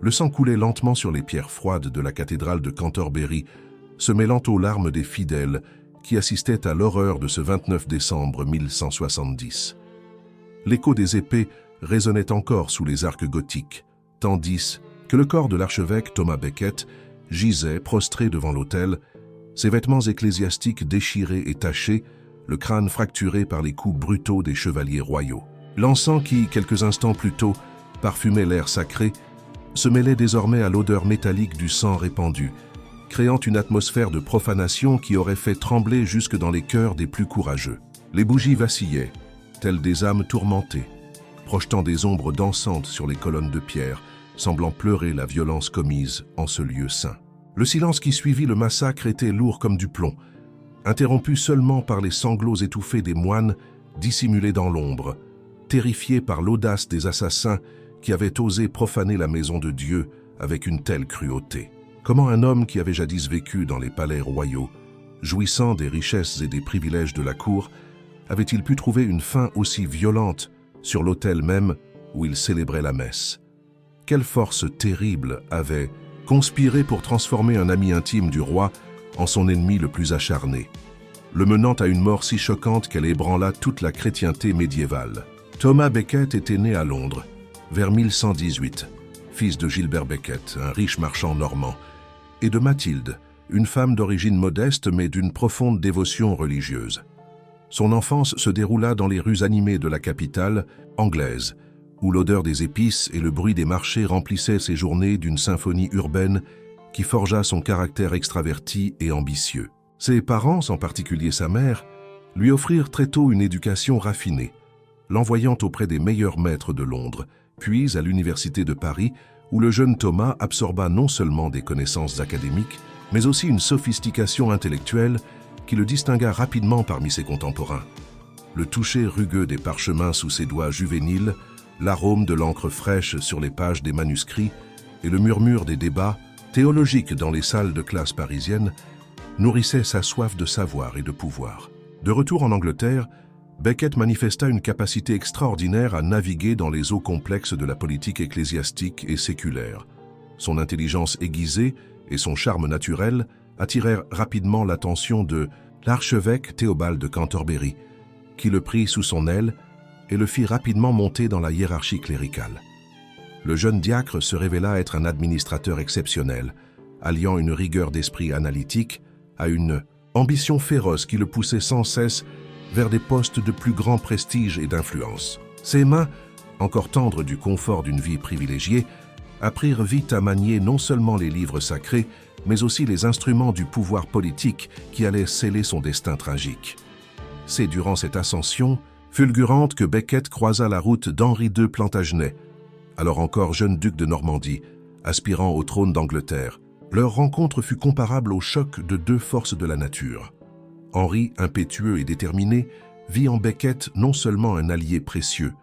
Le sang coulait lentement sur les pierres froides de la cathédrale de Cantorbéry, se mêlant aux larmes des fidèles qui assistaient à l'horreur de ce 29 décembre 1170. L'écho des épées résonnait encore sous les arcs gothiques, tandis que le corps de l'archevêque Thomas Becket gisait prostré devant l'autel, ses vêtements ecclésiastiques déchirés et tachés, le crâne fracturé par les coups brutaux des chevaliers royaux. L'encens qui, quelques instants plus tôt, parfumait l'air sacré, se mêlait désormais à l'odeur métallique du sang répandu, créant une atmosphère de profanation qui aurait fait trembler jusque dans les cœurs des plus courageux. Les bougies vacillaient, telles des âmes tourmentées, projetant des ombres dansantes sur les colonnes de pierre, semblant pleurer la violence commise en ce lieu saint. Le silence qui suivit le massacre était lourd comme du plomb, interrompu seulement par les sanglots étouffés des moines dissimulés dans l'ombre, terrifiés par l'audace des assassins qui avaient osé profaner la maison de Dieu avec une telle cruauté. Comment un homme qui avait jadis vécu dans les palais royaux, jouissant des richesses et des privilèges de la cour, avait-il pu trouver une fin aussi violente sur l'autel même où il célébrait la messe? Quelle force terrible avait conspiré pour transformer un ami intime du roi en son ennemi le plus acharné, le menant à une mort si choquante qu'elle ébranla toute la chrétienté médiévale? Thomas Becket était né à Londres, vers 1118, fils de Gilbert Becket, un riche marchand normand, et de Mathilde, une femme d'origine modeste mais d'une profonde dévotion religieuse. Son enfance se déroula dans les rues animées de la capitale anglaise, où l'odeur des épices et le bruit des marchés remplissaient ses journées d'une symphonie urbaine qui forgea son caractère extraverti et ambitieux. Ses parents, en particulier sa mère, lui offrirent très tôt une éducation raffinée, l'envoyant auprès des meilleurs maîtres de Londres, puis à l'université de Paris, où le jeune Thomas absorba non seulement des connaissances académiques, mais aussi une sophistication intellectuelle qui le distingua rapidement parmi ses contemporains. Le toucher rugueux des parchemins sous ses doigts juvéniles, l'arôme de l'encre fraîche sur les pages des manuscrits et le murmure des débats théologiques dans les salles de classe parisiennes nourrissaient sa soif de savoir et de pouvoir. De retour en Angleterre, Becket manifesta une capacité extraordinaire à naviguer dans les eaux complexes de la politique ecclésiastique et séculaire. Son intelligence aiguisée et son charme naturel attirèrent rapidement l'attention de l'archevêque Théobald de Cantorbéry, qui le prit sous son aile et le fit rapidement monter dans la hiérarchie cléricale. Le jeune diacre se révéla être un administrateur exceptionnel, alliant une rigueur d'esprit analytique à une ambition féroce qui le poussait sans cesse vers des postes de plus grand prestige et d'influence. Ses mains, encore tendres du confort d'une vie privilégiée, apprirent vite à manier non seulement les livres sacrés, mais aussi les instruments du pouvoir politique qui allaient sceller son destin tragique. C'est durant cette ascension fulgurante que Becket croisa la route d'Henri II Plantagenet, alors encore jeune duc de Normandie, aspirant au trône d'Angleterre. Leur rencontre fut comparable au choc de deux forces de la nature. Henri, impétueux et déterminé, vit en Becket non seulement un allié précieux,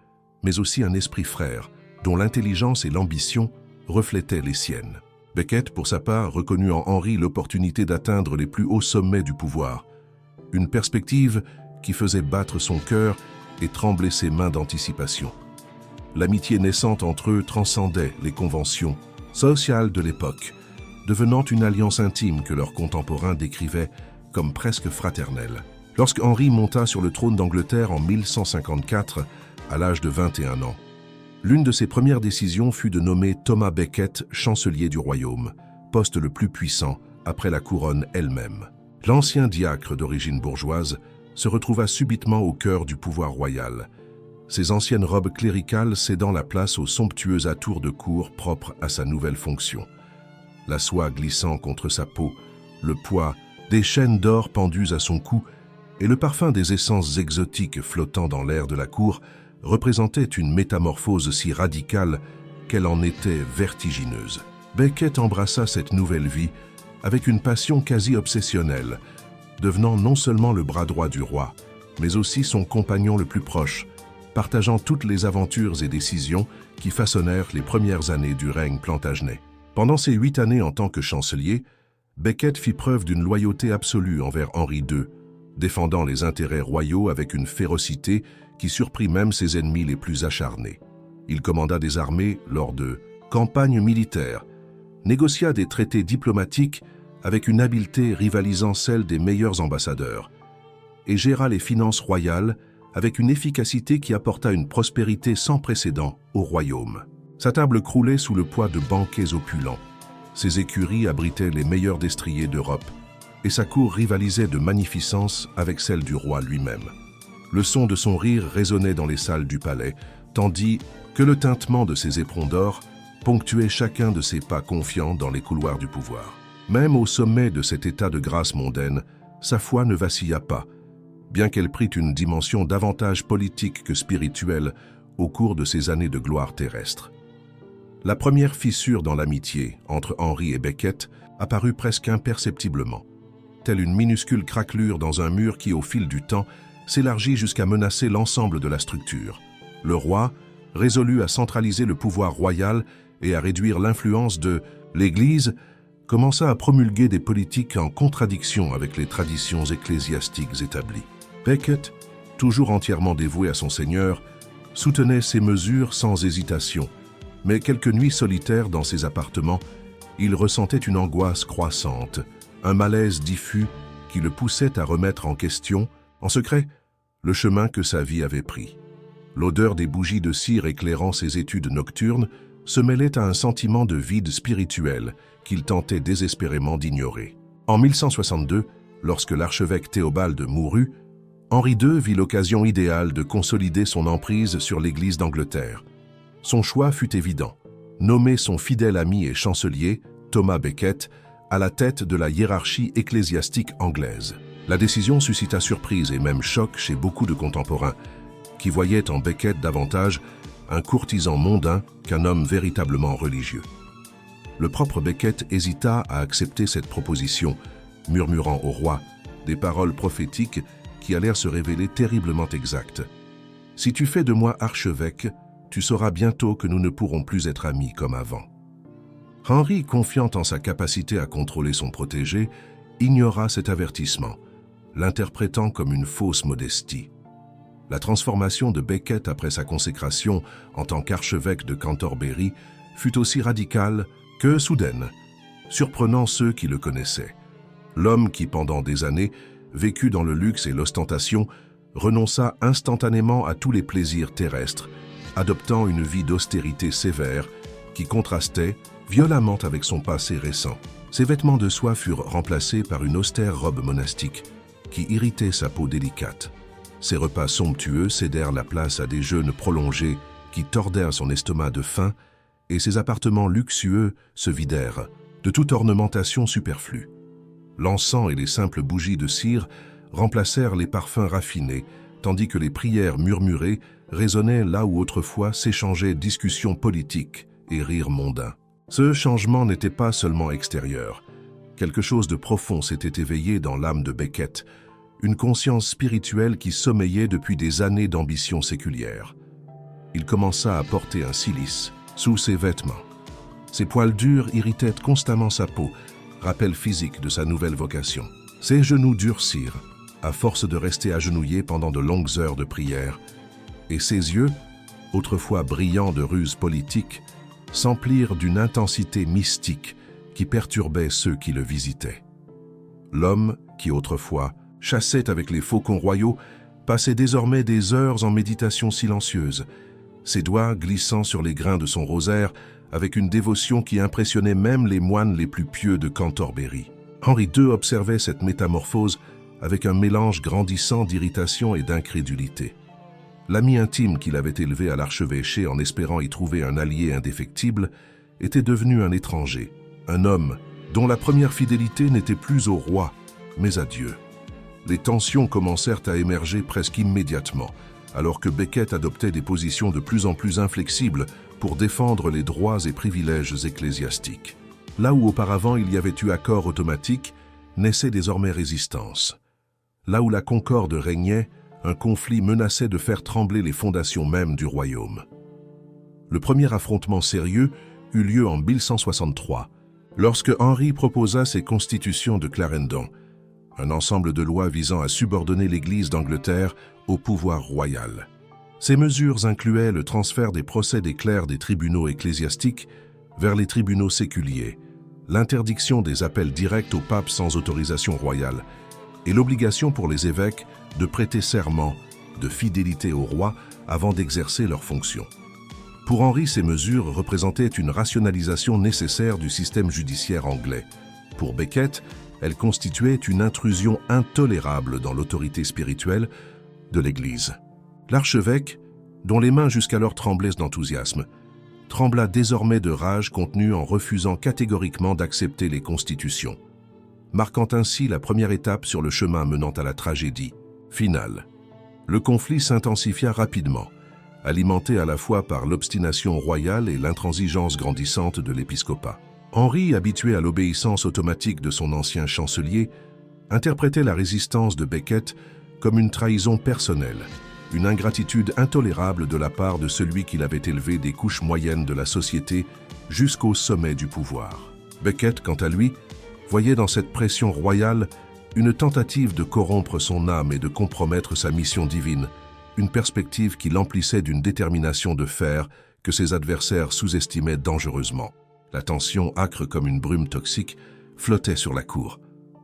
mais aussi un esprit frère, dont l'intelligence et l'ambition reflétaient les siennes. Becket, pour sa part, reconnut en Henri l'opportunité d'atteindre les plus hauts sommets du pouvoir, une perspective qui faisait battre son cœur et trembler ses mains d'anticipation. L'amitié naissante entre eux transcendait les conventions sociales de l'époque, devenant une alliance intime que leurs contemporains décrivaient comme presque fraternelle. Lorsque Henri monta sur le trône d'Angleterre en 1154, à l'âge de 21 ans, l'une de ses premières décisions fut de nommer Thomas Becket chancelier du royaume, poste le plus puissant après la couronne elle-même. L'ancien diacre d'origine bourgeoise se retrouva subitement au cœur du pouvoir royal, ses anciennes robes cléricales cédant la place aux somptueux atours de cour propres à sa nouvelle fonction. La soie glissant contre sa peau, le poids des chaînes d'or pendues à son cou et le parfum des essences exotiques flottant dans l'air de la cour représentaient une métamorphose si radicale qu'elle en était vertigineuse. Becket embrassa cette nouvelle vie avec une passion quasi obsessionnelle, devenant non seulement le bras droit du roi, mais aussi son compagnon le plus proche, partageant toutes les aventures et décisions qui façonnèrent les premières années du règne Plantagenet. Pendant ces 8 années en tant que chancelier, Becket fit preuve d'une loyauté absolue envers Henri II, défendant les intérêts royaux avec une férocité qui surprit même ses ennemis les plus acharnés. Il commanda des armées lors de campagne militaire, négocia des traités diplomatiques avec une habileté rivalisant celle des meilleurs ambassadeurs, et géra les finances royales avec une efficacité qui apporta une prospérité sans précédent au royaume. Sa table croulait sous le poids de banquets opulents. Ses écuries abritaient les meilleurs destriers d'Europe, et sa cour rivalisait de magnificence avec celle du roi lui-même. Le son de son rire résonnait dans les salles du palais, tandis que le tintement de ses éperons d'or ponctuait chacun de ses pas confiants dans les couloirs du pouvoir. Même au sommet de cet état de grâce mondaine, sa foi ne vacilla pas, bien qu'elle prit une dimension davantage politique que spirituelle au cours de ses années de gloire terrestre. La première fissure dans l'amitié entre Henri et Becket apparut presque imperceptiblement, telle une minuscule craquelure dans un mur qui, au fil du temps, s'élargit jusqu'à menacer l'ensemble de la structure. Le roi, résolu à centraliser le pouvoir royal et à réduire l'influence de l'Église, commença à promulguer des politiques en contradiction avec les traditions ecclésiastiques établies. Becket, toujours entièrement dévoué à son Seigneur, soutenait ces mesures sans hésitation, mais quelques nuits solitaires dans ses appartements, il ressentait une angoisse croissante, un malaise diffus qui le poussait à remettre en question, en secret, le chemin que sa vie avait pris. L'odeur des bougies de cire éclairant ses études nocturnes se mêlait à un sentiment de vide spirituel qu'il tentait désespérément d'ignorer. En 1162, lorsque l'archevêque Théobald mourut, Henri II vit l'occasion idéale de consolider son emprise sur l'Église d'Angleterre. Son choix fut évident, nommer son fidèle ami et chancelier, Thomas Becket, à la tête de la hiérarchie ecclésiastique anglaise. La décision suscita surprise et même choc chez beaucoup de contemporains, qui voyaient en Becket davantage un courtisan mondain qu'un homme véritablement religieux. Le propre Becket hésita à accepter cette proposition, murmurant au roi des paroles prophétiques qui allèrent se révéler terriblement exactes. « Si tu fais de moi archevêque, tu sauras bientôt que nous ne pourrons plus être amis comme avant. » Henri, confiant en sa capacité à contrôler son protégé, ignora cet avertissement, l'interprétant comme une fausse modestie. La transformation de Becket après sa consécration en tant qu'archevêque de Cantorbéry fut aussi radicale que soudaine, surprenant ceux qui le connaissaient. L'homme qui, pendant des années, vécut dans le luxe et l'ostentation, renonça instantanément à tous les plaisirs terrestres, adoptant une vie d'austérité sévère qui contrastait violemment avec son passé récent. Ses vêtements de soie furent remplacés par une austère robe monastique qui irritait sa peau délicate. Ses repas somptueux cédèrent la place à des jeûnes prolongés qui tordèrent son estomac de faim, et ses appartements luxueux se vidèrent de toute ornementation superflue. L'encens et les simples bougies de cire remplacèrent les parfums raffinés, tandis que les prières murmurées résonnaient là où autrefois s'échangeaient discussions politiques et rires mondains. Ce changement n'était pas seulement extérieur. Quelque chose de profond s'était éveillé dans l'âme de Becket, une conscience spirituelle qui sommeillait depuis des années d'ambition séculière. Il commença à porter un cilice sous ses vêtements. Ses poils durs irritaient constamment sa peau, rappel physique de sa nouvelle vocation. Ses genoux durcirent, à force de rester agenouillés pendant de longues heures de prière, et ses yeux, autrefois brillants de ruses politiques, s'emplirent d'une intensité mystique qui perturbait ceux qui le visitaient. L'homme, qui autrefois chassait avec les faucons royaux, passait désormais des heures en méditation silencieuse, ses doigts glissant sur les grains de son rosaire avec une dévotion qui impressionnait même les moines les plus pieux de Cantorbéry. Henri II observait cette métamorphose avec un mélange grandissant d'irritation et d'incrédulité. L'ami intime qu'il avait élevé à l'archevêché en espérant y trouver un allié indéfectible était devenu un étranger, un homme dont la première fidélité n'était plus au roi, mais à Dieu. Les tensions commencèrent à émerger presque immédiatement, alors que Becket adoptait des positions de plus en plus inflexibles pour défendre les droits et privilèges ecclésiastiques. Là où auparavant il y avait eu accord automatique, naissait désormais résistance. Là où la concorde régnait, un conflit menaçait de faire trembler les fondations mêmes du royaume. Le premier affrontement sérieux eut lieu en 1163, lorsque Henri proposa ses constitutions de Clarendon, un ensemble de lois visant à subordonner l'Église d'Angleterre au pouvoir royal. Ces mesures incluaient le transfert des procès des clercs des tribunaux ecclésiastiques vers les tribunaux séculiers, l'interdiction des appels directs au pape sans autorisation royale et l'obligation pour les évêques de prêter serment de fidélité au roi avant d'exercer leurs fonctions. Pour Henri, ces mesures représentaient une rationalisation nécessaire du système judiciaire anglais. Pour Becket, elles constituaient une intrusion intolérable dans l'autorité spirituelle de l'Église. L'archevêque, dont les mains jusqu'alors tremblaient d'enthousiasme, trembla désormais de rage contenue en refusant catégoriquement d'accepter les constitutions, marquant ainsi la première étape sur le chemin menant à la tragédie finale. Le conflit s'intensifia rapidement, alimenté à la fois par l'obstination royale et l'intransigeance grandissante de l'épiscopat. Henri, habitué à l'obéissance automatique de son ancien chancelier, interprétait la résistance de Becket comme une trahison personnelle, une ingratitude intolérable de la part de celui qu'il avait élevé des couches moyennes de la société jusqu'au sommet du pouvoir. Becket, quant à lui, voyait dans cette pression royale une tentative de corrompre son âme et de compromettre sa mission divine, une perspective qui l'emplissait d'une détermination de fer que ses adversaires sous-estimaient dangereusement. La tension, âcre comme une brume toxique, flottait sur la cour,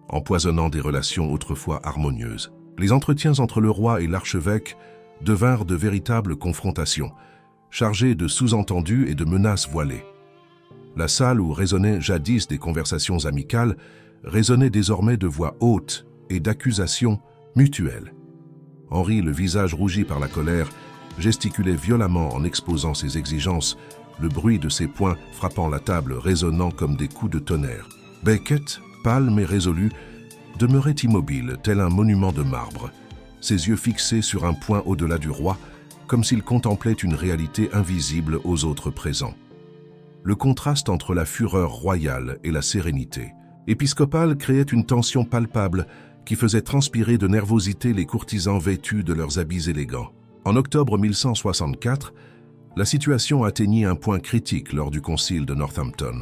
empoisonnant des relations autrefois harmonieuses. Les entretiens entre le roi et l'archevêque devinrent de véritables confrontations, chargées de sous-entendus et de menaces voilées. La salle où résonnaient jadis des conversations amicales résonnait désormais de voix hautes et d'accusations mutuelles. Henri, le visage rougi par la colère, gesticulait violemment en exposant ses exigences, le bruit de ses poings frappant la table résonnant comme des coups de tonnerre. Becket, pâle mais résolu, demeurait immobile, tel un monument de marbre, ses yeux fixés sur un point au-delà du roi, comme s'il contemplait une réalité invisible aux autres présents. Le contraste entre la fureur royale et la sérénité épiscopale créait une tension palpable qui faisait transpirer de nervosité les courtisans vêtus de leurs habits élégants. En octobre 1164, la situation atteignit un point critique lors du concile de Northampton.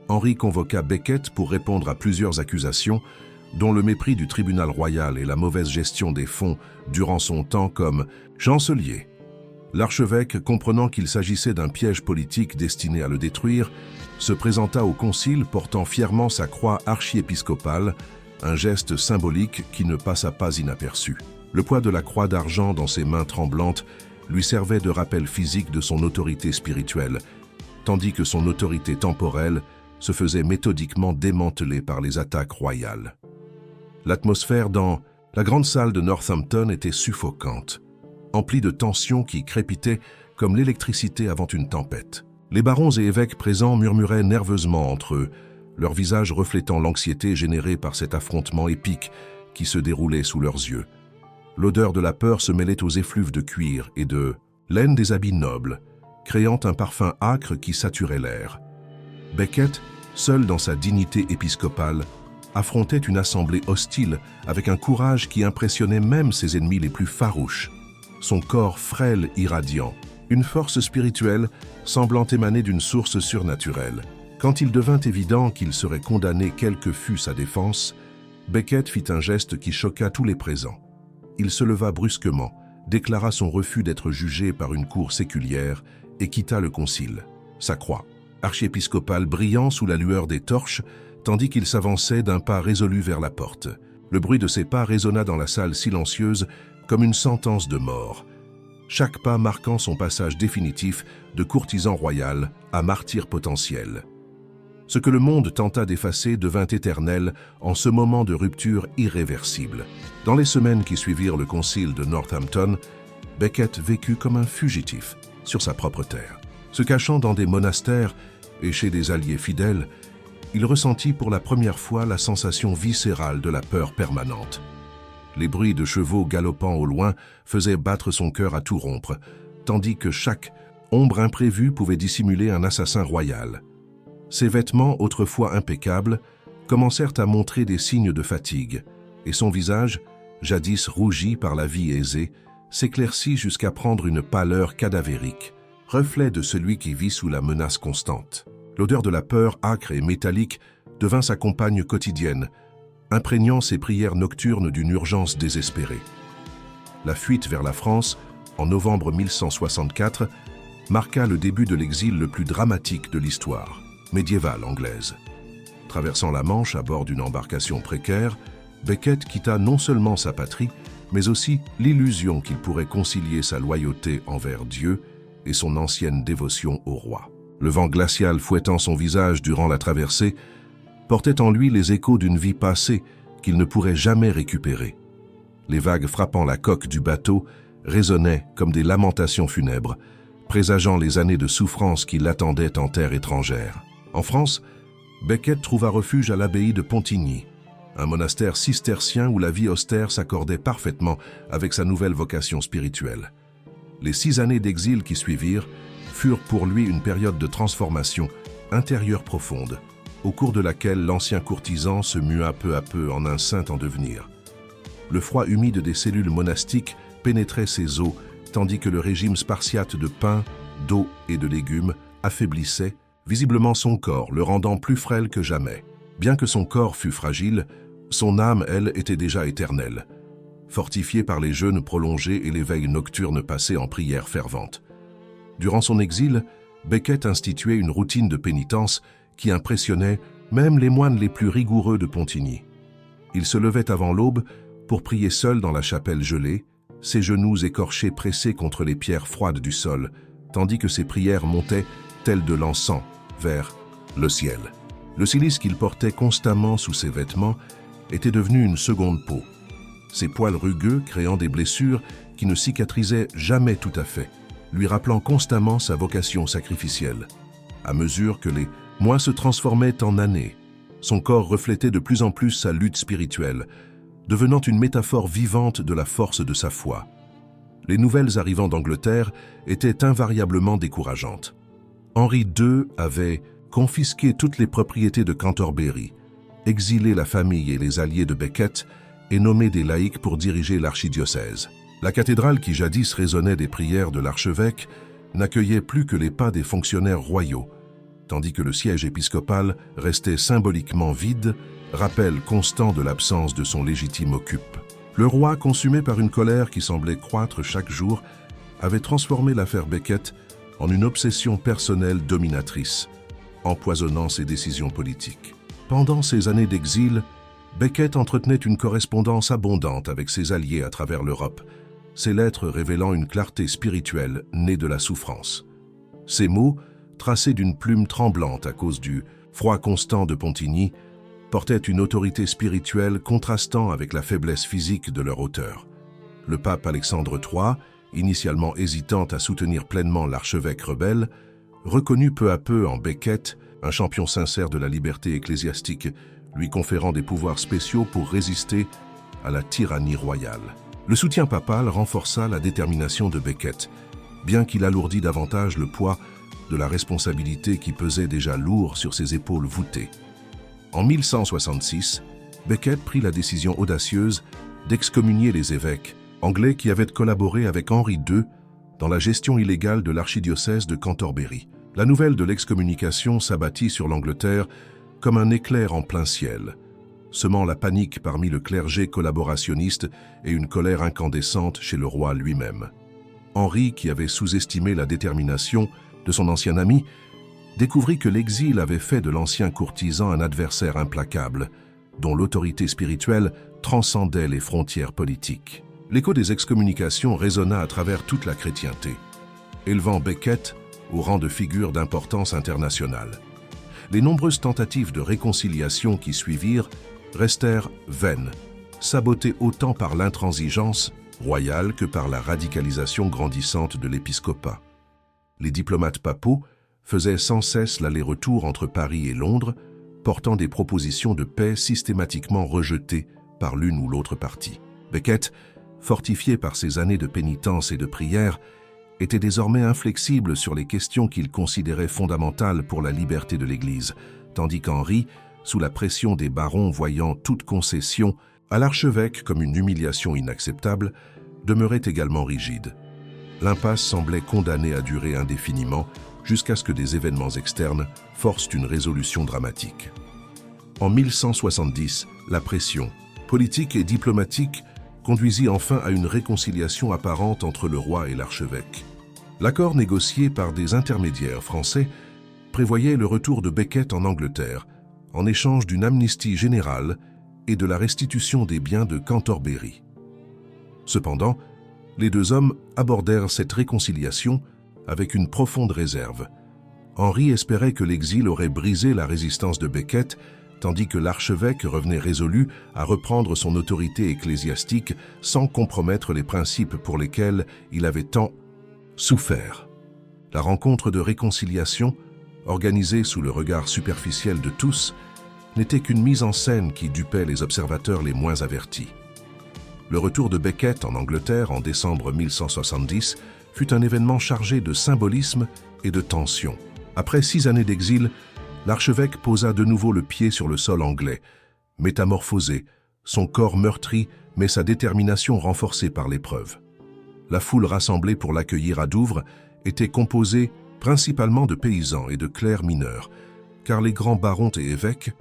Henri convoqua Becket pour répondre à plusieurs accusations, dont le mépris du tribunal royal et la mauvaise gestion des fonds durant son temps comme chancelier. L'archevêque, comprenant qu'il s'agissait d'un piège politique destiné à le détruire, se présenta au concile portant fièrement sa croix archiépiscopale, un geste symbolique qui ne passa pas inaperçu. Le poids de la croix d'argent dans ses mains tremblantes lui servait de rappel physique de son autorité spirituelle, tandis que son autorité temporelle se faisait méthodiquement démanteler par les attaques royales. L'atmosphère dans la grande salle de Northampton était suffocante, emplie de tensions qui crépitaient comme l'électricité avant une tempête. Les barons et évêques présents murmuraient nerveusement entre eux, leurs visages reflétant l'anxiété générée par cet affrontement épique qui se déroulait sous leurs yeux. L'odeur de la peur se mêlait aux effluves de cuir et de laine des habits nobles, créant un parfum âcre qui saturait l'air. Becket, seul dans sa dignité épiscopale, affrontait une assemblée hostile avec un courage qui impressionnait même ses ennemis les plus farouches. Son corps frêle irradiant, une force spirituelle semblant émaner d'une source surnaturelle. Quand il devint évident qu'il serait condamné quelle que fût sa défense, Becket fit un geste qui choqua tous les présents. Il se leva brusquement, déclara son refus d'être jugé par une cour séculière et quitta le concile. Sa croix, archiépiscopale brillant sous la lueur des torches, tandis qu'il s'avançait d'un pas résolu vers la porte. Le bruit de ses pas résonna dans la salle silencieuse comme une sentence de mort, chaque pas marquant son passage définitif de courtisan royal à martyr potentiel. Ce que le monde tenta d'effacer devint éternel en ce moment de rupture irréversible. Dans les semaines qui suivirent le concile de Northampton, Becket vécut comme un fugitif sur sa propre terre. Se cachant dans des monastères et chez des alliés fidèles, il ressentit pour la première fois la sensation viscérale de la peur permanente. Les bruits de chevaux galopant au loin faisaient battre son cœur à tout rompre, tandis que chaque ombre imprévue pouvait dissimuler un assassin royal. Ses vêtements, autrefois impeccables, commencèrent à montrer des signes de fatigue, et son visage, jadis rougi par la vie aisée, s'éclaircit jusqu'à prendre une pâleur cadavérique, reflet de celui qui vit sous la menace constante. L'odeur de la peur âcre et métallique devint sa compagne quotidienne, imprégnant ses prières nocturnes d'une urgence désespérée. La fuite vers la France, en novembre 1164, marqua le début de l'exil le plus dramatique de l'histoire. médiévale anglaise. Traversant la Manche à bord d'une embarcation précaire, Becket quitta non seulement sa patrie, mais aussi l'illusion qu'il pourrait concilier sa loyauté envers Dieu et son ancienne dévotion au roi. Le vent glacial fouettant son visage durant la traversée portait en lui les échos d'une vie passée qu'il ne pourrait jamais récupérer. Les vagues frappant la coque du bateau résonnaient comme des lamentations funèbres, présageant les années de souffrance qui l'attendaient en terre étrangère. En France, Becket trouva refuge à l'abbaye de Pontigny, un monastère cistercien où la vie austère s'accordait parfaitement avec sa nouvelle vocation spirituelle. Les 6 années d'exil qui suivirent furent pour lui une période de transformation intérieure profonde, au cours de laquelle l'ancien courtisan se mua peu à peu en un saint en devenir. Le froid humide des cellules monastiques pénétrait ses os, tandis que le régime spartiate de pain, d'eau et de légumes affaiblissait visiblement son corps, le rendant plus frêle que jamais. Bien que son corps fût fragile, son âme, elle, était déjà éternelle, fortifiée par les jeûnes prolongés et les veilles nocturnes passées en prières ferventes. Durant son exil, Becket instituait une routine de pénitence qui impressionnait même les moines les plus rigoureux de Pontigny. Il se levait avant l'aube pour prier seul dans la chapelle gelée, ses genoux écorchés pressés contre les pierres froides du sol, tandis que ses prières montaient, telles de l'encens, vers le ciel. Le cilice qu'il portait constamment sous ses vêtements était devenu une seconde peau, ses poils rugueux créant des blessures qui ne cicatrisaient jamais tout à fait, lui rappelant constamment sa vocation sacrificielle. À mesure que les mois se transformaient en années, son corps reflétait de plus en plus sa lutte spirituelle, devenant une métaphore vivante de la force de sa foi. Les nouvelles arrivant d'Angleterre étaient invariablement décourageantes. Henri II avait confisqué toutes les propriétés de Cantorbéry, exilé la famille et les alliés de Becket et nommé des laïcs pour diriger l'archidiocèse. La cathédrale qui jadis résonnait des prières de l'archevêque n'accueillait plus que les pas des fonctionnaires royaux, tandis que le siège épiscopal restait symboliquement vide, rappel constant de l'absence de son légitime occupe. Le roi, consumé par une colère qui semblait croître chaque jour, avait transformé l'affaire Becket en une obsession personnelle dominatrice, empoisonnant ses décisions politiques. Pendant ces années d'exil, Becket entretenait une correspondance abondante avec ses alliés à travers l'Europe, ses lettres révélant une clarté spirituelle née de la souffrance. Ces mots, tracés d'une plume tremblante à cause du froid constant de Pontigny, portaient une autorité spirituelle contrastant avec la faiblesse physique de leur auteur. Le pape Alexandre III, initialement hésitant à soutenir pleinement l'archevêque rebelle, reconnut peu à peu en Becket un champion sincère de la liberté ecclésiastique, lui conférant des pouvoirs spéciaux pour résister à la tyrannie royale. Le soutien papal renforça la détermination de Becket, bien qu'il alourdit davantage le poids de la responsabilité qui pesait déjà lourd sur ses épaules voûtées. En 1166, Becket prit la décision audacieuse d'excommunier les évêques anglais qui avaient collaboré avec Henri II dans la gestion illégale de l'archidiocèse de Cantorbéry. La nouvelle de l'excommunication s'abattit sur l'Angleterre comme un éclair en plein ciel, semant la panique parmi le clergé collaborationniste et une colère incandescente chez le roi lui-même. Henri, qui avait sous-estimé la détermination de son ancien ami, découvrit que l'exil avait fait de l'ancien courtisan un adversaire implacable, dont l'autorité spirituelle transcendait les frontières politiques. L'écho des excommunications résonna à travers toute la chrétienté, élevant Becket au rang de figure d'importance internationale. Les nombreuses tentatives de réconciliation qui suivirent restèrent vaines, sabotées autant par l'intransigeance royale que par la radicalisation grandissante de l'épiscopat. Les diplomates papaux faisaient sans cesse l'aller-retour entre Paris et Londres, portant des propositions de paix systématiquement rejetées par l'une ou l'autre partie. Becket, fortifié par ses années de pénitence et de prière, était désormais inflexible sur les questions qu'il considérait fondamentales pour la liberté de l'Église, tandis qu'Henri, sous la pression des barons voyant toute concession à l'archevêque comme une humiliation inacceptable, demeurait également rigide. L'impasse semblait condamnée à durer indéfiniment jusqu'à ce que des événements externes forcent une résolution dramatique. En 1170, la pression politique et diplomatique conduisit enfin à une réconciliation apparente entre le roi et l'archevêque. L'accord négocié par des intermédiaires français prévoyait le retour de Becket en Angleterre, en échange d'une amnistie générale et de la restitution des biens de Cantorbéry. Cependant, les deux hommes abordèrent cette réconciliation avec une profonde réserve. Henri espérait que l'exil aurait brisé la résistance de Becket, tandis que l'archevêque revenait résolu à reprendre son autorité ecclésiastique sans compromettre les principes pour lesquels il avait tant souffert. La rencontre de réconciliation, organisée sous le regard superficiel de tous, n'était qu'une mise en scène qui dupait les observateurs les moins avertis. Le retour de Becket en Angleterre en décembre 1170 fut un événement chargé de symbolisme et de tension. Après 6 années d'exil, l'archevêque posa de nouveau le pied sur le sol anglais. Métamorphosé, son corps meurtri, mais sa détermination renforcée par l'épreuve. La foule rassemblée pour l'accueillir à Douvres était composée principalement de paysans et de clercs mineurs, car les grands barons et évêques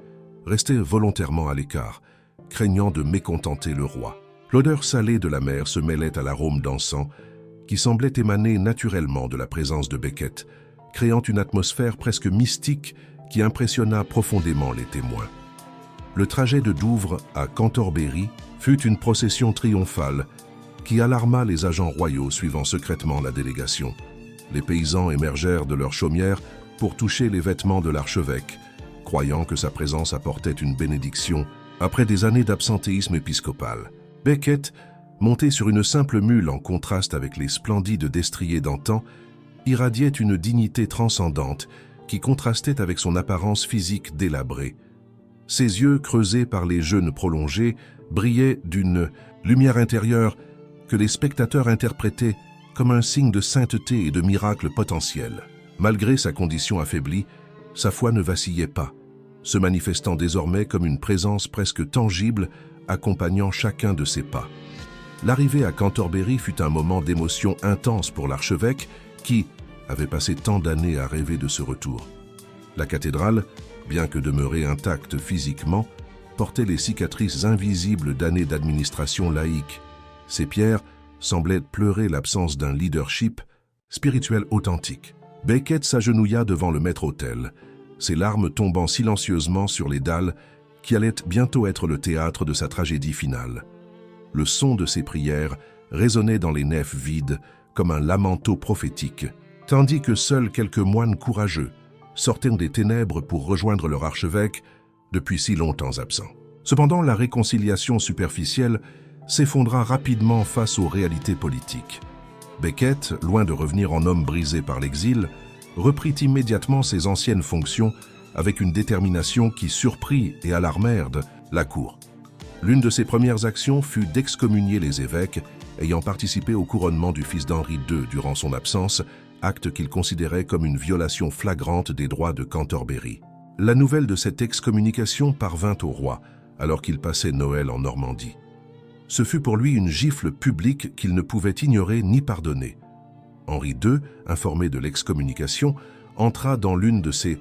restaient volontairement à l'écart, craignant de mécontenter le roi. L'odeur salée de la mer se mêlait à l'arôme d'encens qui semblait émaner naturellement de la présence de Becket, créant une atmosphère presque mystique qui impressionna profondément les témoins. Le trajet de Douvres à Cantorbéry fut une procession triomphale qui alarma les agents royaux suivant secrètement la délégation. Les paysans émergèrent de leurs chaumières pour toucher les vêtements de l'archevêque, croyant que sa présence apportait une bénédiction après des années d'absentéisme épiscopal. Becket, monté sur une simple mule en contraste avec les splendides destriers d'antan, irradiait une dignité transcendante qui contrastait avec son apparence physique délabrée. Ses yeux, creusés par les jeûnes prolongés, brillaient d'une lumière intérieure que les spectateurs interprétaient comme un signe de sainteté et de miracle potentiel. Malgré sa condition affaiblie, sa foi ne vacillait pas, se manifestant désormais comme une présence presque tangible accompagnant chacun de ses pas. L'arrivée à Cantorbéry fut un moment d'émotion intense pour l'archevêque qui avait passé tant d'années à rêver de ce retour. La cathédrale, bien que demeurée intacte physiquement, portait les cicatrices invisibles d'années d'administration laïque. Ses pierres semblaient pleurer l'absence d'un leadership spirituel authentique. Becket s'agenouilla devant le maître-autel, ses larmes tombant silencieusement sur les dalles qui allaient bientôt être le théâtre de sa tragédie finale. Le son de ses prières résonnait dans les nefs vides comme un lamento prophétique, tandis que seuls quelques moines courageux sortaient des ténèbres pour rejoindre leur archevêque depuis si longtemps absent. Cependant, la réconciliation superficielle s'effondra rapidement face aux réalités politiques. Becket, loin de revenir en homme brisé par l'exil, reprit immédiatement ses anciennes fonctions avec une détermination qui surprit et alarmèrent la cour. L'une de ses premières actions fut d'excommunier les évêques ayant participé au couronnement du fils d'Henri II durant son absence, acte qu'il considérait comme une violation flagrante des droits de Cantorbéry. La nouvelle de cette excommunication parvint au roi, alors qu'il passait Noël en Normandie. Ce fut pour lui une gifle publique qu'il ne pouvait ignorer ni pardonner. Henri II, informé de l'excommunication, entra dans l'une de ces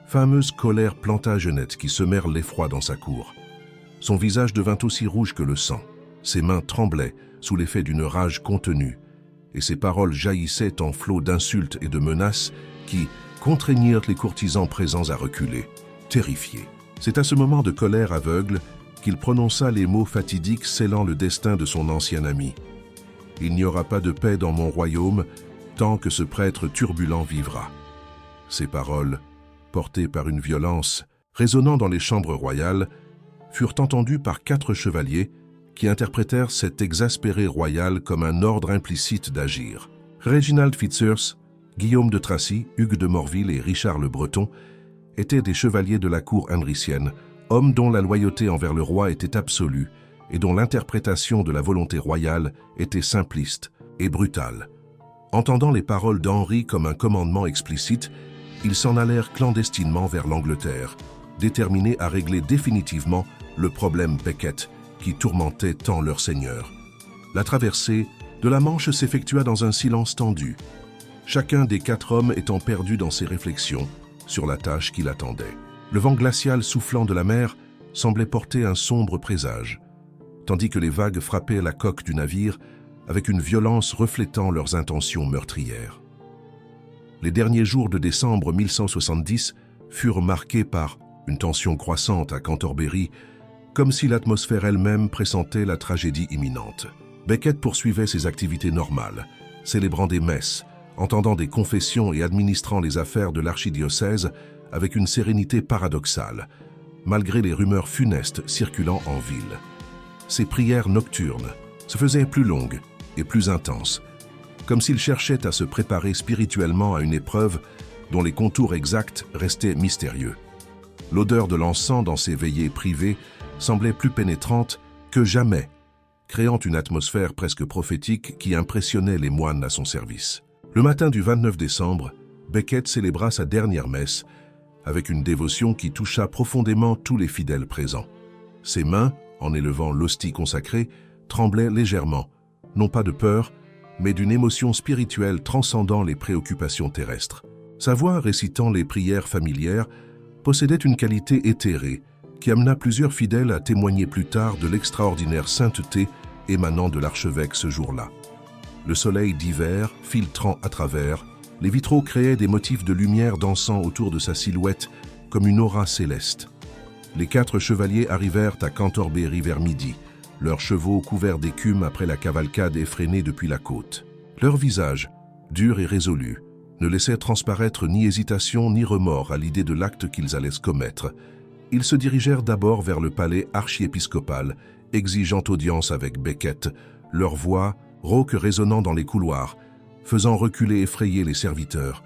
fameuses colères plantagenettes qui semèrent l'effroi dans sa cour. Son visage devint aussi rouge que le sang, ses mains tremblaient sous l'effet d'une rage contenue, et ses paroles jaillissaient en flots d'insultes et de menaces qui contraignirent les courtisans présents à reculer, terrifiés. C'est à ce moment de colère aveugle qu'il prononça les mots fatidiques scellant le destin de son ancien ami. « Il n'y aura pas de paix dans mon royaume tant que ce prêtre turbulent vivra. » Ces paroles, portées par une violence résonnant dans les chambres royales, furent entendues par 4 chevaliers qui interprétèrent cet exaspéré royal comme un ordre implicite d'agir. Réginald Fitzurse, Guillaume de Tracy, Hugues de Morville et Richard le Breton étaient des chevaliers de la cour henricienne, hommes dont la loyauté envers le roi était absolue et dont l'interprétation de la volonté royale était simpliste et brutale. Entendant les paroles d'Henri comme un commandement explicite, ils s'en allèrent clandestinement vers l'Angleterre, déterminés à régler définitivement le problème Becket qui tourmentait tant leur seigneur. La traversée de la Manche s'effectua dans un silence tendu, chacun des 4 hommes étant perdu dans ses réflexions sur la tâche qui l'attendait. Le vent glacial soufflant de la mer semblait porter un sombre présage, tandis que les vagues frappaient la coque du navire avec une violence reflétant leurs intentions meurtrières. Les derniers jours de décembre 1170 furent marqués par une tension croissante à Cantorbéry, comme si l'atmosphère elle-même pressentait la tragédie imminente. Becket poursuivait ses activités normales, célébrant des messes, entendant des confessions et administrant les affaires de l'archidiocèse avec une sérénité paradoxale, malgré les rumeurs funestes circulant en ville. Ses prières nocturnes se faisaient plus longues et plus intenses, comme s'il cherchait à se préparer spirituellement à une épreuve dont les contours exacts restaient mystérieux. L'odeur de l'encens dans ses veillées privées semblait plus pénétrante que jamais, créant une atmosphère presque prophétique qui impressionnait les moines à son service. Le matin du 29 décembre, Becket célébra sa dernière messe avec une dévotion qui toucha profondément tous les fidèles présents. Ses mains, en élevant l'hostie consacrée, tremblaient légèrement, non pas de peur, mais d'une émotion spirituelle transcendant les préoccupations terrestres. Sa voix, récitant les prières familières, possédait une qualité éthérée qui amena plusieurs fidèles à témoigner plus tard de l'extraordinaire sainteté émanant de l'archevêque ce jour-là. Le soleil d'hiver filtrant à travers, les vitraux créaient des motifs de lumière dansant autour de sa silhouette comme une aura céleste. Les 4 chevaliers arrivèrent à Cantorbéry vers midi, leurs chevaux couverts d'écume après la cavalcade effrénée depuis la côte. Leurs visages, durs et résolus, ne laissaient transparaître ni hésitation ni remords à l'idée de l'acte qu'ils allaient commettre. Ils se dirigèrent d'abord vers le palais archiépiscopal, exigeant audience avec Becket, leur voix, rauque résonnant dans les couloirs, faisant reculer effrayés les serviteurs.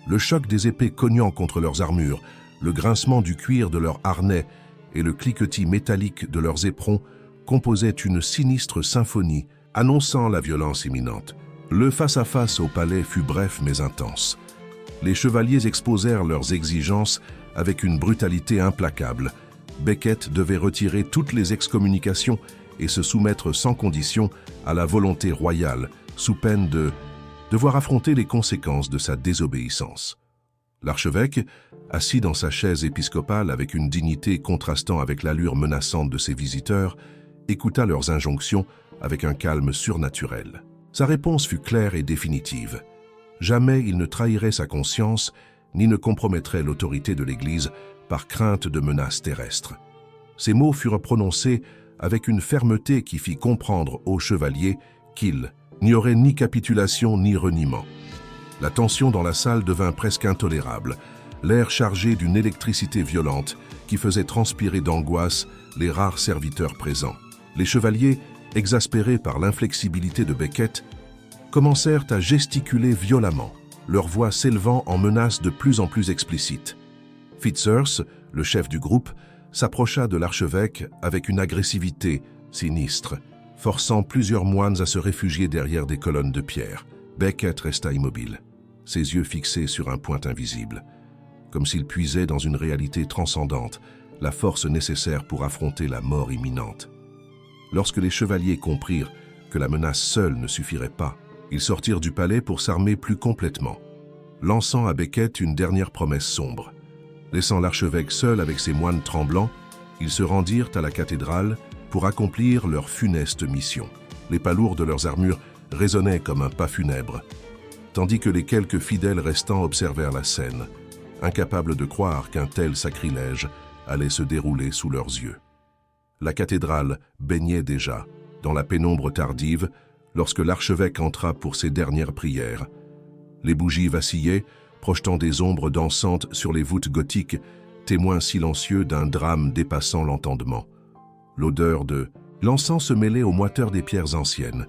Le choc des épées cognant contre leurs armures, le grincement du cuir de leurs harnais et le cliquetis métallique de leurs éperons composaient une sinistre symphonie annonçant la violence imminente. Le face-à-face au palais fut bref mais intense. Les chevaliers exposèrent leurs exigences avec une brutalité implacable. Becket devait retirer toutes les excommunications et se soumettre sans condition à la volonté royale, sous peine de devoir affronter les conséquences de sa désobéissance. L'archevêque, assis dans sa chaise épiscopale avec une dignité contrastant avec l'allure menaçante de ses visiteurs, écouta leurs injonctions avec un calme surnaturel. Sa réponse fut claire et définitive. Jamais il ne trahirait sa conscience, ni ne compromettrait l'autorité de l'Église par crainte de menaces terrestres. Ces mots furent prononcés avec une fermeté qui fit comprendre aux chevaliers qu'il n'y aurait ni capitulation ni reniement. La tension dans la salle devint presque intolérable, l'air chargé d'une électricité violente qui faisait transpirer d'angoisse les rares serviteurs présents. Les chevaliers, exaspérés par l'inflexibilité de Becket, commencèrent à gesticuler violemment, leur voix s'élevant en menaces de plus en plus explicites. Fitzurse, le chef du groupe, s'approcha de l'archevêque avec une agressivité sinistre, forçant plusieurs moines à se réfugier derrière des colonnes de pierre. Becket resta immobile, ses yeux fixés sur un point invisible, comme s'il puisait dans une réalité transcendante, la force nécessaire pour affronter la mort imminente. Lorsque les chevaliers comprirent que la menace seule ne suffirait pas, ils sortirent du palais pour s'armer plus complètement, lançant à Becket une dernière promesse sombre. Laissant l'archevêque seul avec ses moines tremblants, ils se rendirent à la cathédrale pour accomplir leur funeste mission. Les pas lourds de leurs armures résonnaient comme un pas funèbre, tandis que les quelques fidèles restants observèrent la scène, incapables de croire qu'un tel sacrilège allait se dérouler sous leurs yeux. La cathédrale baignait déjà dans la pénombre tardive lorsque l'archevêque entra pour ses dernières prières. Les bougies vacillaient, projetant des ombres dansantes sur les voûtes gothiques, témoins silencieux d'un drame dépassant l'entendement. L'odeur de l'encens se mêlait aux moiteurs des pierres anciennes,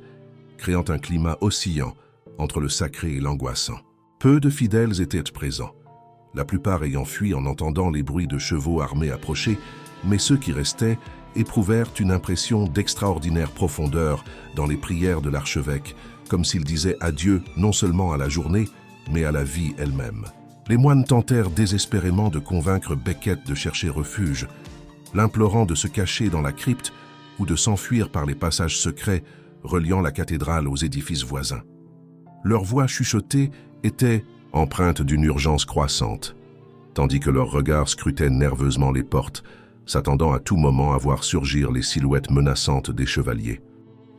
créant un climat oscillant entre le sacré et l'angoissant. Peu de fidèles étaient présents, la plupart ayant fui en entendant les bruits de chevaux armés approcher, mais ceux qui restaient éprouvèrent une impression d'extraordinaire profondeur dans les prières de l'archevêque, comme s'il disait adieu non seulement à la journée, mais à la vie elle-même. Les moines tentèrent désespérément de convaincre Becket de chercher refuge, l'implorant de se cacher dans la crypte ou de s'enfuir par les passages secrets reliant la cathédrale aux édifices voisins. Leurs voix chuchotées étaient empreintes d'une urgence croissante, tandis que leurs regards scrutaient nerveusement les portes, s'attendant à tout moment à voir surgir les silhouettes menaçantes des chevaliers.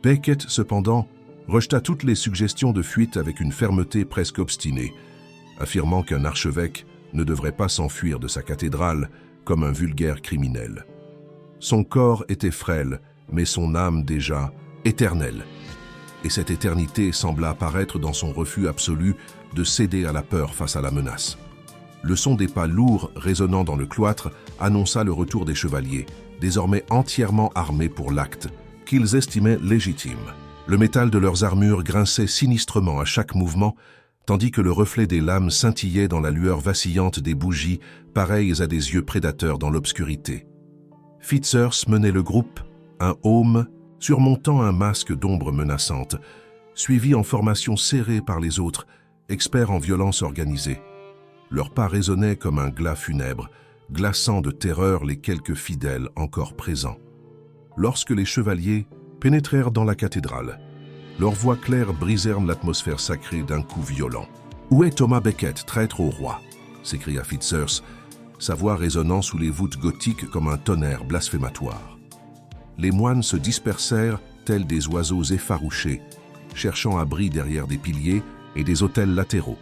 Becket, cependant, rejeta toutes les suggestions de fuite avec une fermeté presque obstinée, affirmant qu'un archevêque ne devrait pas s'enfuir de sa cathédrale comme un vulgaire criminel. Son corps était frêle, mais son âme déjà éternelle. Et cette éternité sembla apparaître dans son refus absolu de céder à la peur face à la menace. Le son des pas lourds résonnant dans le cloître annonça le retour des chevaliers, désormais entièrement armés pour l'acte, qu'ils estimaient légitime. Le métal de leurs armures grinçait sinistrement à chaque mouvement, tandis que le reflet des lames scintillait dans la lueur vacillante des bougies, pareilles à des yeux prédateurs dans l'obscurité. Fitzurse menait le groupe, un aume surmontant un masque d'ombre menaçante, suivi en formation serrée par les autres, experts en violence organisée. Leurs pas résonnaient comme un glas funèbre, glaçant de terreur les quelques fidèles encore présents. Lorsque les chevaliers pénétrèrent dans la cathédrale, leurs voix claires brisèrent l'atmosphère sacrée d'un coup violent. « Où est Thomas Becket, traître au roi ?» s'écria Fitzurse, sa voix résonnant sous les voûtes gothiques comme un tonnerre blasphématoire. Les moines se dispersèrent tels des oiseaux effarouchés, cherchant abri derrière des piliers et des autels latéraux,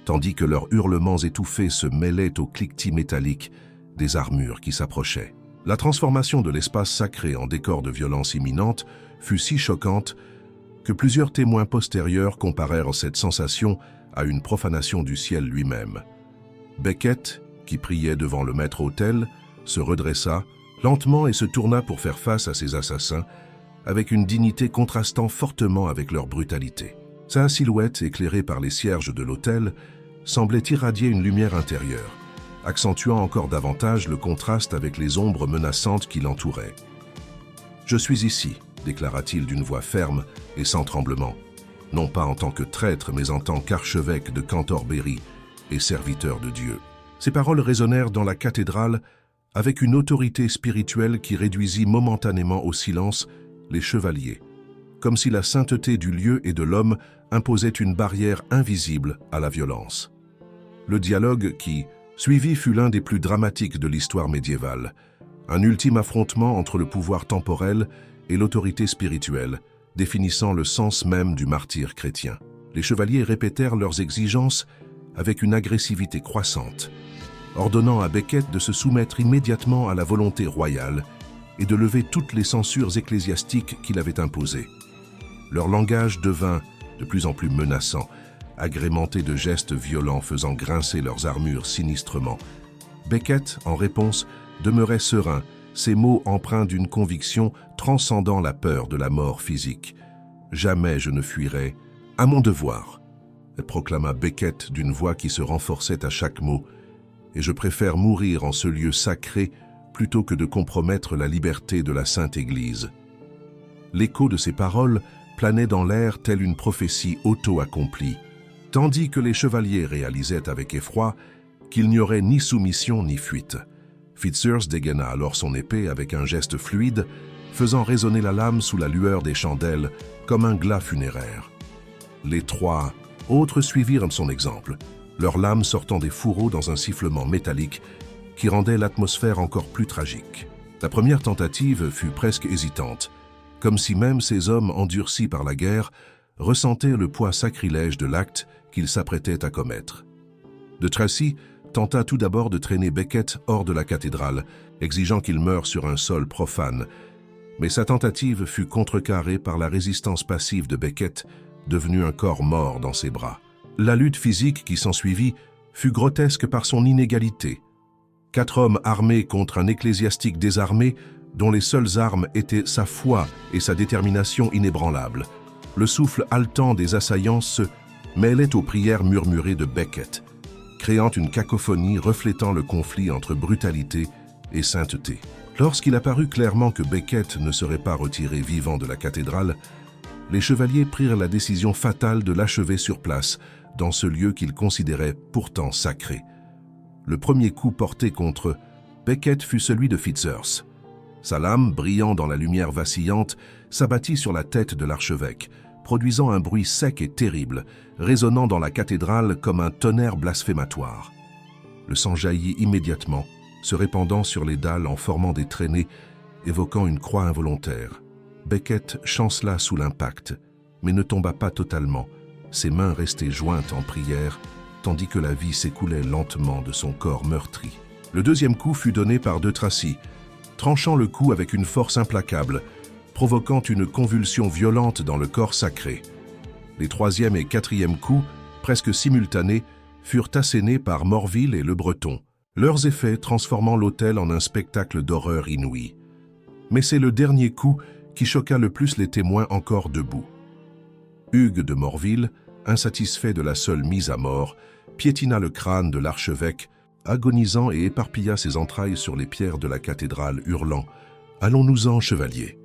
tandis que leurs hurlements étouffés se mêlaient au cliquetis métallique des armures qui s'approchaient. La transformation de l'espace sacré en décor de violence imminente fut si choquante que plusieurs témoins postérieurs comparèrent cette sensation à une profanation du ciel lui-même. Becket, qui priait devant le maître-autel, se redressa lentement et se tourna pour faire face à ses assassins, avec une dignité contrastant fortement avec leur brutalité. Sa silhouette, éclairée par les cierges de l'autel, semblait irradier une lumière intérieure, accentuant encore davantage le contraste avec les ombres menaçantes qui l'entouraient. « Je suis ici », déclara-t-il d'une voix ferme et sans tremblement, non pas en tant que traître, mais en tant qu'archevêque de Cantorbéry et serviteur de Dieu. Ces paroles résonnèrent dans la cathédrale avec une autorité spirituelle qui réduisit momentanément au silence les chevaliers, comme si la sainteté du lieu et de l'homme imposait une barrière invisible à la violence. Le dialogue qui suivit fut l'un des plus dramatiques de l'histoire médiévale, un ultime affrontement entre le pouvoir temporel et l'autorité spirituelle, définissant le sens même du martyre chrétien. Les chevaliers répétèrent leurs exigences avec une agressivité croissante, ordonnant à Becket de se soumettre immédiatement à la volonté royale et de lever toutes les censures ecclésiastiques qu'il avait imposées. Leur langage devint de plus en plus menaçant, agrémenté de gestes violents faisant grincer leurs armures sinistrement. Becket, en réponse, demeurait serein, ses mots empreints d'une conviction transcendant la peur de la mort physique. « Jamais je ne fuirai à mon devoir », proclama Becket d'une voix qui se renforçait à chaque mot, « et je préfère mourir en ce lieu sacré plutôt que de compromettre la liberté de la Sainte Église. » L'écho de ces paroles planait dans l'air telle une prophétie auto-accomplie, tandis que les chevaliers réalisaient avec effroi qu'il n'y aurait ni soumission ni fuite. Fitzurse dégaina alors son épée avec un geste fluide, faisant résonner la lame sous la lueur des chandelles comme un glas funéraire. Les trois autres suivirent son exemple, leurs lames sortant des fourreaux dans un sifflement métallique qui rendait l'atmosphère encore plus tragique. La première tentative fut presque hésitante, comme si même ces hommes endurcis par la guerre ressentaient le poids sacrilège de l'acte qu'ils s'apprêtaient à commettre. De Tracy tenta tout d'abord de traîner Becket hors de la cathédrale, exigeant qu'il meure sur un sol profane, mais sa tentative fut contrecarrée par la résistance passive de Becket, devenu un corps mort dans ses bras. La lutte physique qui s'ensuivit fut grotesque par son inégalité. 4 hommes armés contre un ecclésiastique désarmé, dont les seules armes étaient sa foi et sa détermination inébranlable. Le souffle haletant des assaillants se mêlait aux prières murmurées de Becket, créant une cacophonie reflétant le conflit entre brutalité et sainteté. Lorsqu'il apparut clairement que Becket ne serait pas retiré vivant de la cathédrale, les chevaliers prirent la décision fatale de l'achever sur place, dans ce lieu qu'ils considéraient pourtant sacré. Le premier coup porté contre Becket fut celui de Fitzurse. Sa lame, brillant dans la lumière vacillante, s'abattit sur la tête de l'archevêque, produisant un bruit sec et terrible, résonnant dans la cathédrale comme un tonnerre blasphématoire. Le sang jaillit immédiatement, se répandant sur les dalles en formant des traînées, évoquant une croix involontaire. Becket chancela sous l'impact, mais ne tomba pas totalement, ses mains restées jointes en prière, tandis que la vie s'écoulait lentement de son corps meurtri. Le deuxième coup fut donné par Deutracy, tranchant le cou avec une force implacable, provoquant une convulsion violente dans le corps sacré. Les troisième et quatrième coups, presque simultanés, furent assénés par Morville et Le Breton, leurs effets transformant l'autel en un spectacle d'horreur inouïe. Mais c'est le dernier coup qui choqua le plus les témoins encore debout. Hugues de Morville, insatisfait de la seule mise à mort, piétina le crâne de l'archevêque, agonisant et éparpilla ses entrailles sur les pierres de la cathédrale, hurlant « Allons-nous-en, chevalier !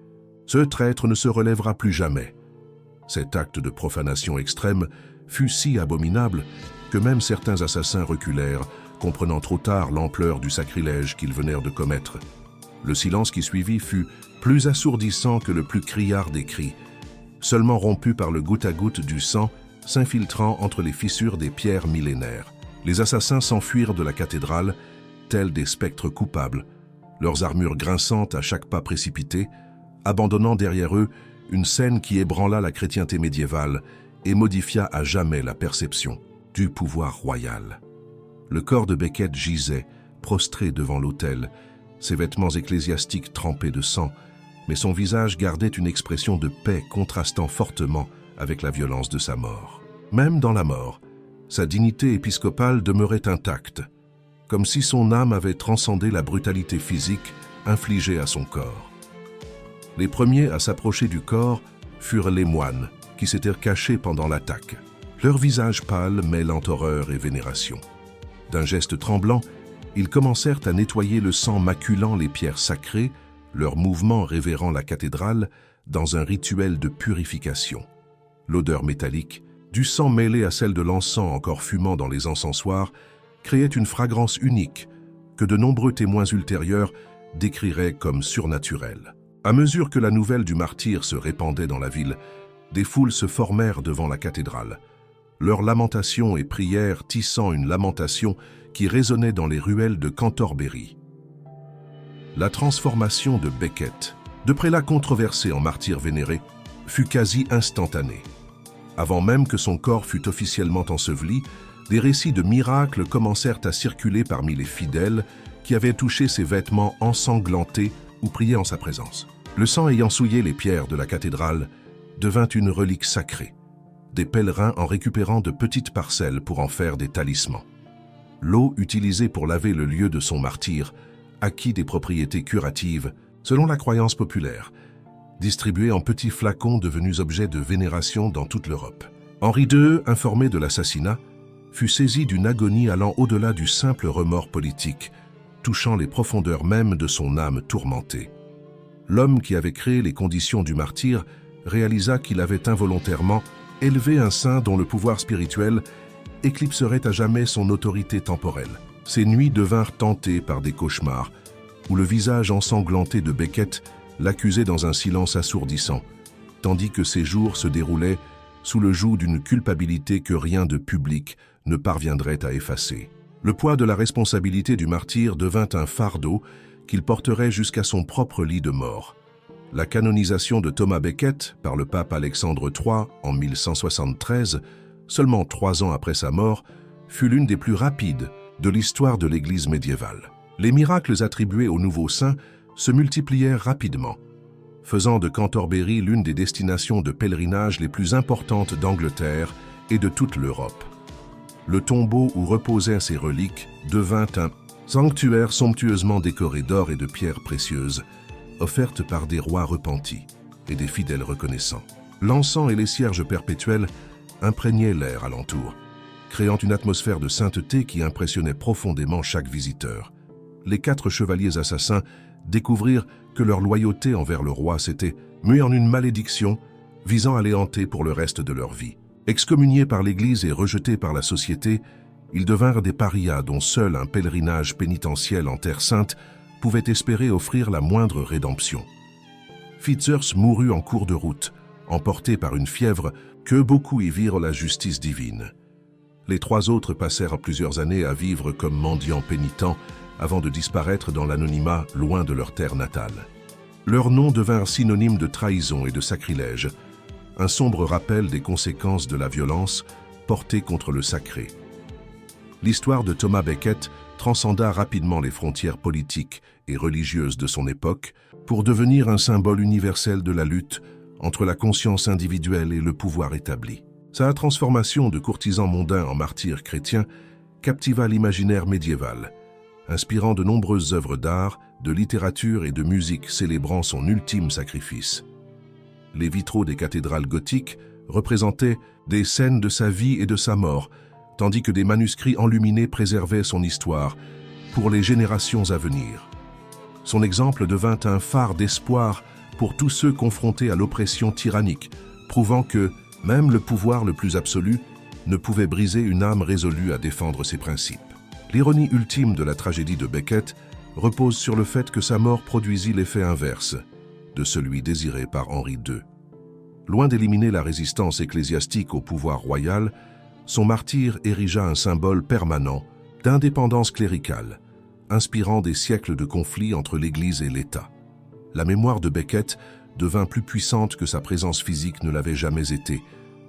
Ce traître ne se relèvera plus jamais !» Cet acte de profanation extrême fut si abominable que même certains assassins reculèrent, comprenant trop tard l'ampleur du sacrilège qu'ils venèrent de commettre. Le silence qui suivit fut plus assourdissant que le plus criard des cris, seulement rompu par le goutte à goutte du sang s'infiltrant entre les fissures des pierres millénaires. Les assassins s'enfuirent de la cathédrale, tels des spectres coupables, leurs armures grinçantes à chaque pas précipité, abandonnant derrière eux une scène qui ébranla la chrétienté médiévale et modifia à jamais la perception du pouvoir royal. Le corps de Becket gisait, prostré devant l'autel, ses vêtements ecclésiastiques trempés de sang, mais son visage gardait une expression de paix contrastant fortement avec la violence de sa mort. Même dans la mort, sa dignité épiscopale demeurait intacte, comme si son âme avait transcendé la brutalité physique infligée à son corps. Les premiers à s'approcher du corps furent les moines, qui s'étaient cachés pendant l'attaque, leur visage pâle mêlant horreur et vénération. D'un geste tremblant, ils commencèrent à nettoyer le sang maculant les pierres sacrées, leurs mouvements révérant la cathédrale dans un rituel de purification. L'odeur métallique, du sang mêlé à celle de l'encens encore fumant dans les encensoirs, créait une fragrance unique que de nombreux témoins ultérieurs décriraient comme surnaturelle. À mesure que la nouvelle du martyre se répandait dans la ville, des foules se formèrent devant la cathédrale, leurs lamentations et prières tissant une lamentation qui résonnait dans les ruelles de Cantorbéry. La transformation de Becket, de prélat controversé en martyr vénéré, fut quasi instantanée. Avant même que son corps fût officiellement enseveli, des récits de miracles commencèrent à circuler parmi les fidèles qui avaient touché ses vêtements ensanglantés ou prié en sa présence. Le sang ayant souillé les pierres de la cathédrale devint une relique sacrée, des pèlerins en récupérant de petites parcelles pour en faire des talismans. L'eau utilisée pour laver le lieu de son martyre acquit des propriétés curatives, selon la croyance populaire, distribuée en petits flacons devenus objets de vénération dans toute l'Europe. Henri II, informé de l'assassinat, fut saisi d'une agonie allant au-delà du simple remords politique, touchant les profondeurs mêmes de son âme tourmentée. L'homme qui avait créé les conditions du martyre réalisa qu'il avait involontairement élevé un saint dont le pouvoir spirituel éclipserait à jamais son autorité temporelle. Ses nuits devinrent tentées par des cauchemars, où le visage ensanglanté de Becket l'accusait dans un silence assourdissant, tandis que ses jours se déroulaient sous le joug d'une culpabilité que rien de public ne parviendrait à effacer. Le poids de la responsabilité du martyr devint un fardeau qu'il porterait jusqu'à son propre lit de mort. La canonisation de Thomas Becket par le pape Alexandre III en 1173, seulement 3 ans après sa mort, fut l'une des plus rapides de l'histoire de l'Église médiévale. Les miracles attribués au nouveau saint se multiplièrent rapidement, faisant de Cantorbéry l'une des destinations de pèlerinage les plus importantes d'Angleterre et de toute l'Europe. Le tombeau où reposaient ces reliques devint un sanctuaire somptueusement décoré d'or et de pierres précieuses, offertes par des rois repentis et des fidèles reconnaissants. L'encens et les cierges perpétuels imprégnaient l'air alentour, créant une atmosphère de sainteté qui impressionnait profondément chaque visiteur. Les 4 chevaliers assassins découvrirent que leur loyauté envers le roi s'était muée en une malédiction visant à les hanter pour le reste de leur vie. Excommuniés par l'Église et rejetés par la société, ils devinrent des parias dont seul un pèlerinage pénitentiel en Terre Sainte pouvait espérer offrir la moindre rédemption. Fitzurse mourut en cours de route, emporté par une fièvre que beaucoup y virent la justice divine. Les 3 autres passèrent plusieurs années à vivre comme mendiants pénitents avant de disparaître dans l'anonymat loin de leur terre natale. Leurs noms devinrent synonymes de trahison et de sacrilège, un sombre rappel des conséquences de la violence portée contre le sacré. L'histoire de Thomas Becket transcenda rapidement les frontières politiques et religieuses de son époque pour devenir un symbole universel de la lutte entre la conscience individuelle et le pouvoir établi. Sa transformation de courtisan mondain en martyr chrétien captiva l'imaginaire médiéval, inspirant de nombreuses œuvres d'art, de littérature et de musique célébrant son ultime sacrifice. Les vitraux des cathédrales gothiques représentaient des scènes de sa vie et de sa mort, tandis que des manuscrits enluminés préservaient son histoire pour les générations à venir. Son exemple devint un phare d'espoir pour tous ceux confrontés à l'oppression tyrannique, prouvant que même le pouvoir le plus absolu ne pouvait briser une âme résolue à défendre ses principes. L'ironie ultime de la tragédie de Becket repose sur le fait que sa mort produisit l'effet inverse de celui désiré par Henri II. Loin d'éliminer la résistance ecclésiastique au pouvoir royal, son martyre érigea un symbole permanent d'indépendance cléricale, inspirant des siècles de conflits entre l'Église et l'État. La mémoire de Becket devint plus puissante que sa présence physique ne l'avait jamais été,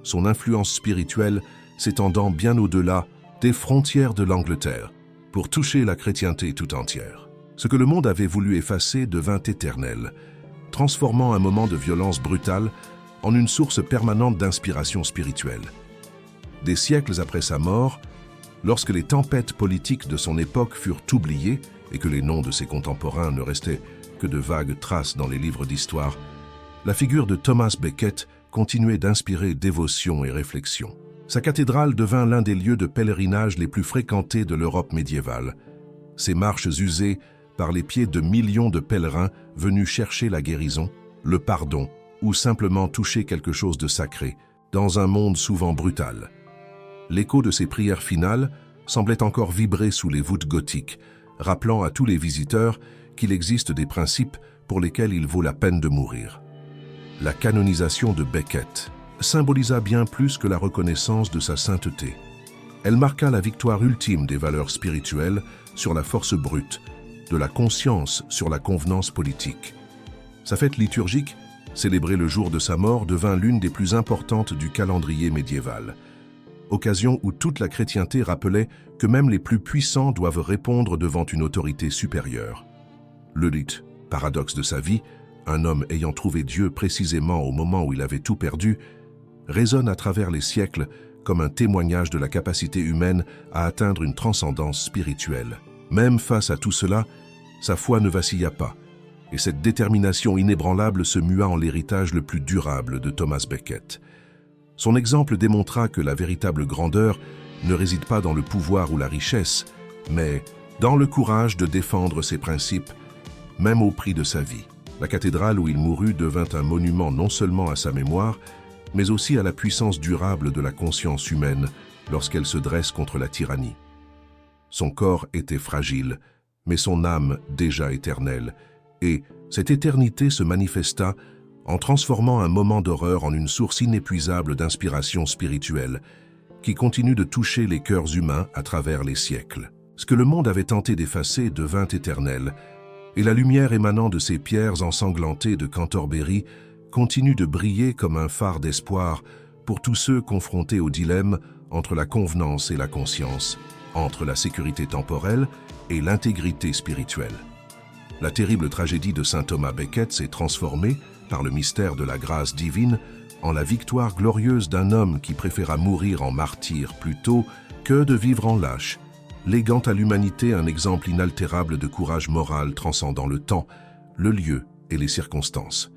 son influence spirituelle s'étendant bien au-delà des frontières de l'Angleterre, pour toucher la chrétienté tout entière. Ce que le monde avait voulu effacer devint éternel, transformant un moment de violence brutale en une source permanente d'inspiration spirituelle. Des siècles après sa mort, lorsque les tempêtes politiques de son époque furent oubliées et que les noms de ses contemporains ne restaient que de vagues traces dans les livres d'histoire, la figure de Thomas Becket continuait d'inspirer dévotion et réflexion. Sa cathédrale devint l'un des lieux de pèlerinage les plus fréquentés de l'Europe médiévale. Ses marches usées par les pieds de millions de pèlerins venus chercher la guérison, le pardon ou simplement toucher quelque chose de sacré dans un monde souvent brutal. L'écho de ses prières finales semblait encore vibrer sous les voûtes gothiques, rappelant à tous les visiteurs qu'il existe des principes pour lesquels il vaut la peine de mourir. La canonisation de Becket symbolisa bien plus que la reconnaissance de sa sainteté. Elle marqua la victoire ultime des valeurs spirituelles sur la force brute, de la conscience sur la convenance politique. Sa fête liturgique, célébrée le jour de sa mort, devint l'une des plus importantes du calendrier médiéval. Occasion où toute la chrétienté rappelait que même les plus puissants doivent répondre devant une autorité supérieure. Le rite, paradoxe de sa vie, un homme ayant trouvé Dieu précisément au moment où il avait tout perdu, résonne à travers les siècles comme un témoignage de la capacité humaine à atteindre une transcendance spirituelle. Même face à tout cela, sa foi ne vacilla pas, et cette détermination inébranlable se mua en l'héritage le plus durable de Thomas Becket. Son exemple démontra que la véritable grandeur ne réside pas dans le pouvoir ou la richesse, mais dans le courage de défendre ses principes, même au prix de sa vie. La cathédrale où il mourut devint un monument non seulement à sa mémoire, mais aussi à la puissance durable de la conscience humaine lorsqu'elle se dresse contre la tyrannie. Son corps était fragile, mais son âme déjà éternelle, et cette éternité se manifesta en transformant un moment d'horreur en une source inépuisable d'inspiration spirituelle qui continue de toucher les cœurs humains à travers les siècles. Ce que le monde avait tenté d'effacer devint éternel, et la lumière émanant de ces pierres ensanglantées de Cantorbéry continue de briller comme un phare d'espoir pour tous ceux confrontés au dilemme entre la convenance et la conscience, entre la sécurité temporelle et l'intégrité spirituelle. La terrible tragédie de saint Thomas Becket s'est transformée, par le mystère de la grâce divine, en la victoire glorieuse d'un homme qui préféra mourir en martyr plutôt que de vivre en lâche, léguant à l'humanité un exemple inaltérable de courage moral transcendant le temps, le lieu et les circonstances.